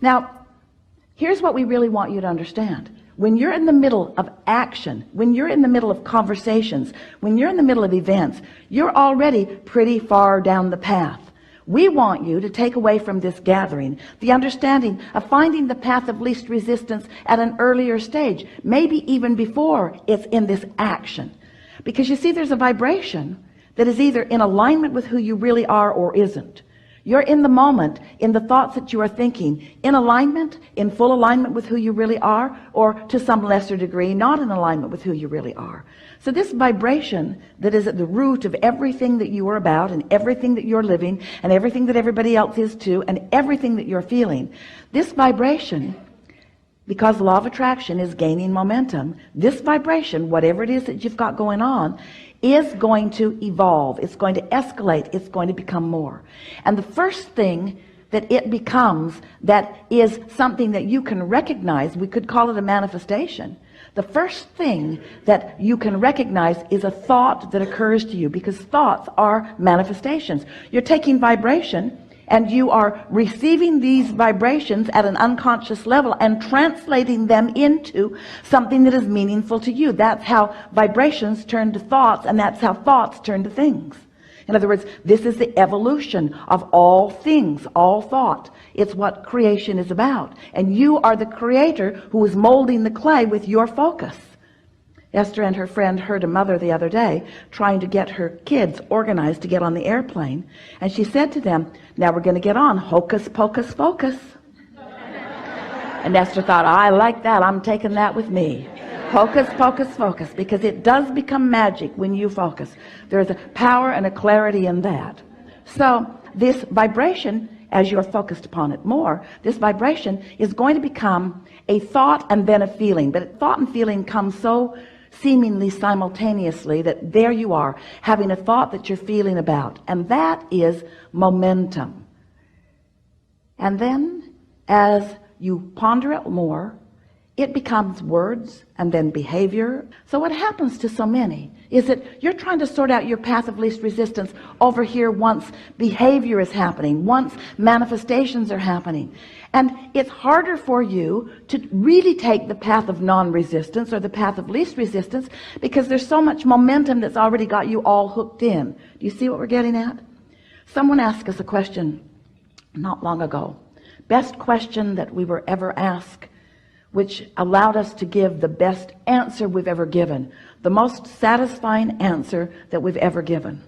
Now, here's what we really want you to understand. When you're in the middle of action, when you're in the middle of conversations, when you're in the middle of events, you're already pretty far down the path. We want you to take away from this gathering the understanding of finding the path of least resistance at an earlier stage, maybe even before it's in this action. Because you see, there's a vibration that is either in alignment with who you really are or isn't. You're in the moment, in the thoughts that you are thinking, in alignment, in full alignment with who you really are, or to some lesser degree, not in alignment with who you really are. So this vibration that is at the root of everything that you are about, and everything that you're living, and everything that everybody else is too, and everything that you're feeling, this vibration, because law of attraction is gaining momentum, this vibration, whatever it is that you've got going on, is going to evolve. It's going to escalate. It's going to become more. And the first thing that it becomes that is something that you can recognize, we could call it a manifestation. The first thing that you can recognize is a thought that occurs to you, because thoughts are manifestations. You're taking vibration and you are receiving these vibrations at an unconscious level and translating them into something that is meaningful to you. That's how vibrations turn to thoughts, and that's how thoughts turn to things. In other words, this is the evolution of all things, all thought. It's what creation is about. And you are the creator who is molding the clay with your focus. Esther and her friend heard a mother the other day trying to get her kids organized to get on the airplane. And she said to them, now we're going to get on, hocus pocus focus. And Esther thought, I like that. I'm taking that with me. Hocus pocus focus, because it does become magic when you focus. There's a power and a clarity in that. So this vibration, as you're focused upon it more, this vibration is going to become a thought and then a feeling. But thought and feeling come so seemingly simultaneously that there you are having a thought that you're feeling about, and that is momentum. And then as you ponder it more, it becomes words and then behavior. So what happens to so many is that you're trying to sort out your path of least resistance over here once behavior is happening, once manifestations are happening. And it's harder for you to really take the path of non-resistance or the path of least resistance because there's so much momentum that's already got you all hooked in. Do you see what we're getting at? Someone asked us a question not long ago. Best question that we were ever asked, which allowed us to give the best answer we've ever given, the most satisfying answer that we've ever given.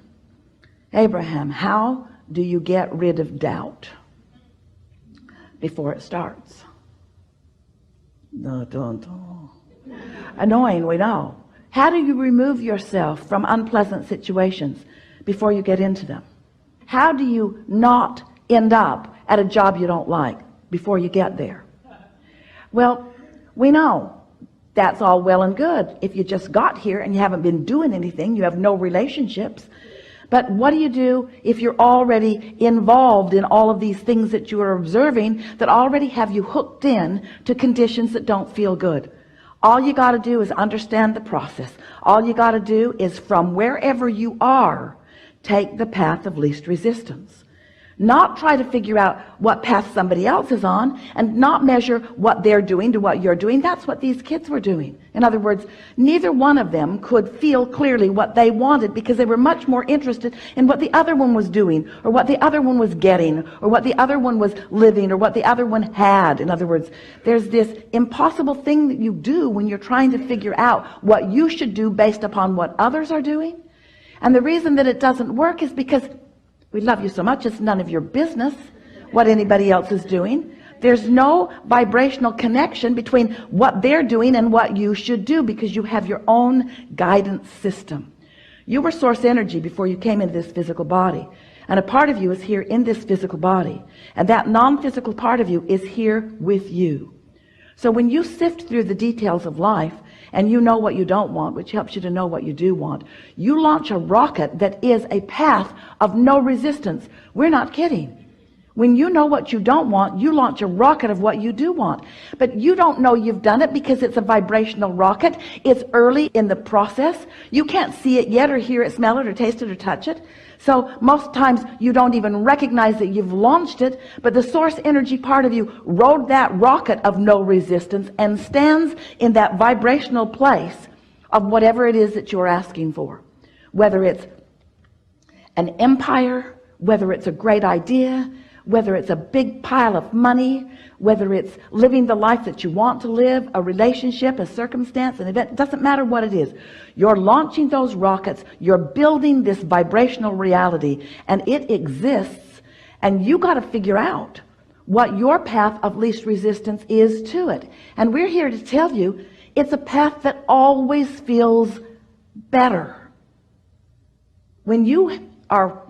Abraham, how do you get rid of doubt before it starts? Annoying, we know. How do you remove yourself from unpleasant situations before you get into them? How do you not end up at a job you don't like before you get there? Well, we know that's all well and good if you just got here and you haven't been doing anything, you have no relationships. But what do you do if you're already involved in all of these things that you are observing that already have you hooked in to conditions that don't feel good? All you got to do is understand the process. All you got to do is, from wherever you are, take the path of least resistance. Not try to figure out what path somebody else is on, and not measure what they're doing to what you're doing. That's what these kids were doing. In other words, neither one of them could feel clearly what they wanted because they were much more interested in what the other one was doing, or what the other one was getting, or what the other one was living, or what the other one had. In other words, there's this impossible thing that you do when you're trying to figure out what you should do based upon what others are doing. And the reason that it doesn't work is because we love you so much, it's none of your business what anybody else is doing. There's no vibrational connection between what they're doing and what you should do, because you have your own guidance system. You were source energy before you came into this physical body, and a part of you is here in this physical body, and that non-physical part of you is here with you. So when you sift through the details of life, and you know what you don't want, which helps you to know what you do want, you launch a rocket that is a path of no resistance. We're not kidding. When you know what you don't want, you launch a rocket of what you do want. But you don't know you've done it because it's a vibrational rocket. It's early in the process. You can't see it yet or hear it, smell it or taste it or touch it. So most times you don't even recognize that you've launched it, but the source energy part of you rode that rocket of no resistance and stands in that vibrational place of whatever it is that you're asking for. Whether it's an empire, whether it's a great idea, whether it's a big pile of money, whether it's living the life that you want to live, a relationship, a circumstance, an event, doesn't matter what it is. You're launching those rockets, you're building this vibrational reality, and it exists, and you got to figure out what your path of least resistance is to it. And we're here to tell you it's a path that always feels better. When you are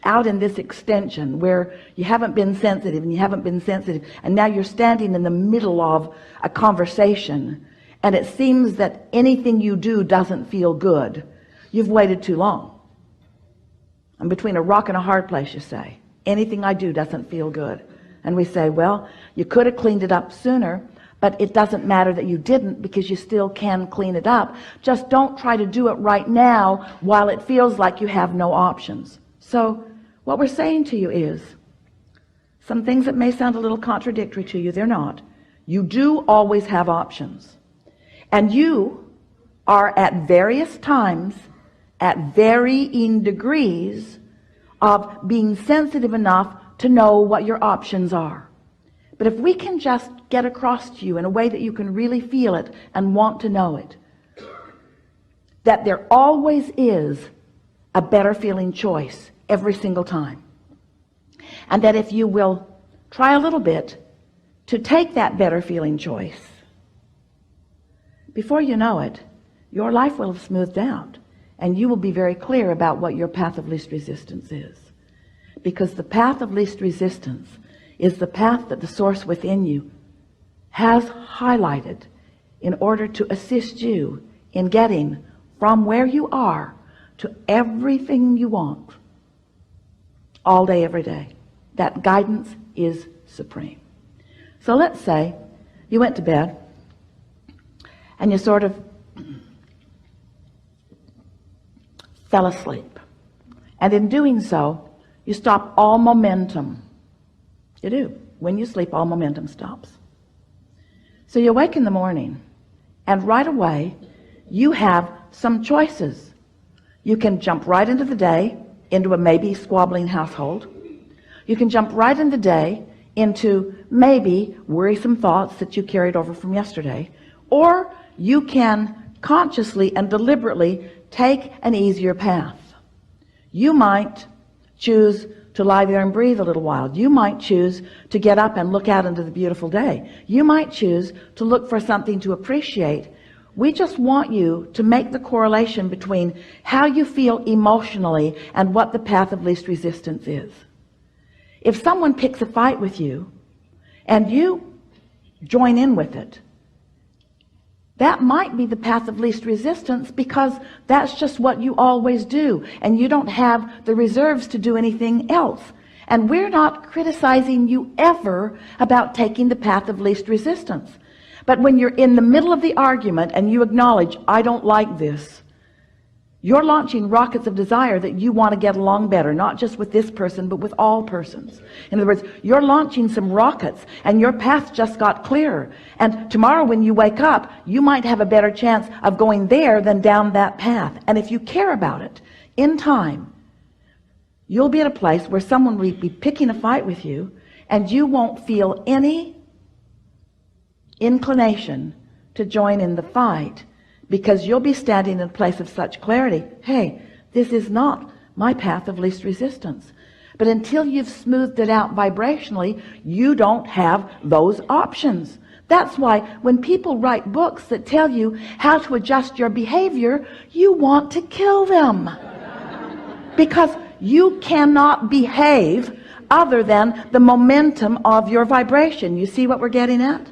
out in this extension where you haven't been sensitive and you haven't been sensitive, and now you're standing in the middle of a conversation and it seems that anything you do doesn't feel good, you've waited too long. I'm between a rock and a hard place, you say. Anything I do doesn't feel good. And we say, well, you could have cleaned it up sooner, but it doesn't matter that you didn't, because you still can clean it up. Just don't try to do it right now while it feels like you have no options. So what we're saying to you is some things that may sound a little contradictory to you, they're not. You do always have options. And you are at various times, at varying degrees of being sensitive enough to know what your options are. But if we can just get across to you in a way that you can really feel it and want to know it, that there always is a better feeling choice every single time. And that if you will try a little bit to take that better feeling choice, before you know it, your life will have smoothed out and you will be very clear about what your path of least resistance is. Because the path of least resistance is the path that the source within you has highlighted in order to assist you in getting from where you are to everything you want all day, every day. That guidance is supreme. So let's say you went to bed and you sort of fell asleep. And in doing so, you stop all momentum. You do. When you sleep, all momentum stops. So you wake in the morning, and right away, you have some choices. You can jump right into the day, into a maybe squabbling household. You can jump right in the day into maybe worrisome thoughts that you carried over from yesterday. Or you can consciously and deliberately take an easier path. You might choose to lie there and breathe a little while. You might choose to get up and look out into the beautiful day. You might choose to look for something to appreciate. We just want you to make the correlation between how you feel emotionally and what the path of least resistance is. If someone picks a fight with you and you join in with it, that might be the path of least resistance, because that's just what you always do, and you don't have the reserves to do anything else. And we're not criticizing you ever about taking the path of least resistance. But when you're in the middle of the argument and you acknowledge, I don't like this, you're launching rockets of desire that you want to get along better, not just with this person, but with all persons. In other words, you're launching some rockets and your path just got clearer. And tomorrow when you wake up, you might have a better chance of going there than down that path. And if you care about it, in time, you'll be at a place where someone will be picking a fight with you and you won't feel any inclination to join in the fight, because you'll be standing in a place of such clarity. Hey, this is not my path of least resistance. But until you've smoothed it out vibrationally, you don't have those options. That's why when people write books that tell you how to adjust your behavior, you want to kill them. Because you cannot behave other than the momentum of your vibration. You see what we're getting at?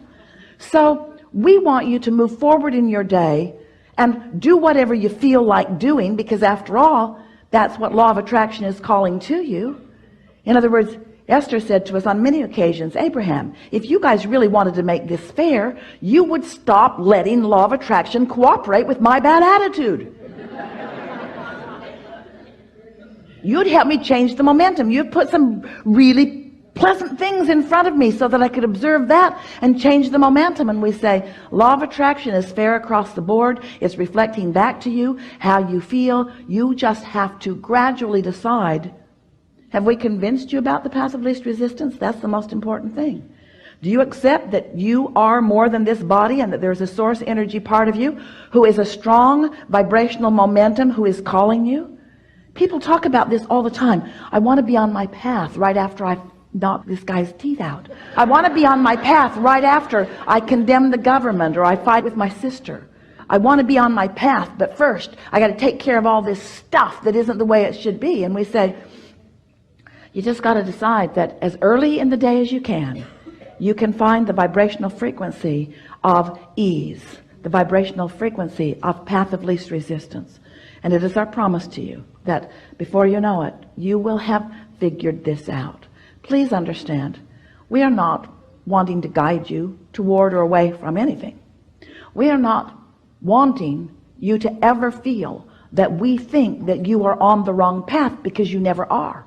So we want you to move forward in your day and do whatever you feel like doing, because after all, that's what law of attraction is calling to you. In other words, Esther said to us on many occasions, Abraham, if you guys really wanted to make this fair, you would stop letting law of attraction cooperate with my bad attitude. You'd help me change the momentum. You'd put some really pleasant things in front of me so that I could observe that and change the momentum. And we say, law of attraction is fair across the board. It's reflecting back to you how you feel. You just have to gradually decide, have we convinced you about the path of least resistance? That's the most important thing. Do you accept that you are more than this body and that there's a source energy part of you who is a strong vibrational momentum who is calling you? People talk about this all the time. I want to be on my path right after I knock this guy's teeth out. I want to be on my path right after I condemn the government or I fight with my sister. I want to be on my path, but first I got to take care of all this stuff that isn't the way it should be. And we say, you just got to decide that as early in the day as you can find the vibrational frequency of ease, the vibrational frequency of path of least resistance. And it is our promise to you that before you know it, you will have figured this out. Please understand, we are not wanting to guide you toward or away from anything. We are not wanting you to ever feel that we think that you are on the wrong path, because you never are.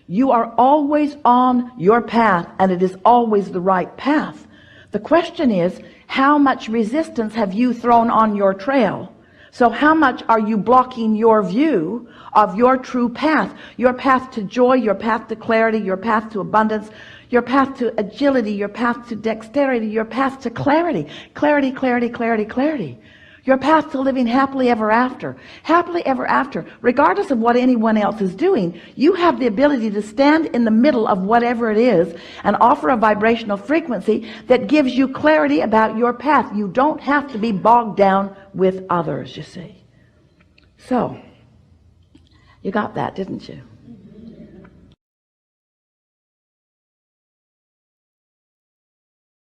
You are always on your path, and it is always the right path. The question is, how much resistance have you thrown on your trail? So how much are you blocking your view of your true path? Your path to joy, your path to clarity, your path to abundance, your path to agility, your path to dexterity, your path to clarity. Clarity, clarity, clarity, clarity. Your path to living happily ever after. Happily ever after. Regardless of what anyone else is doing, you have the ability to stand in the middle of whatever it is and offer a vibrational frequency that gives you clarity about your path. You don't have to be bogged down with others, you see. So, you got that, didn't you?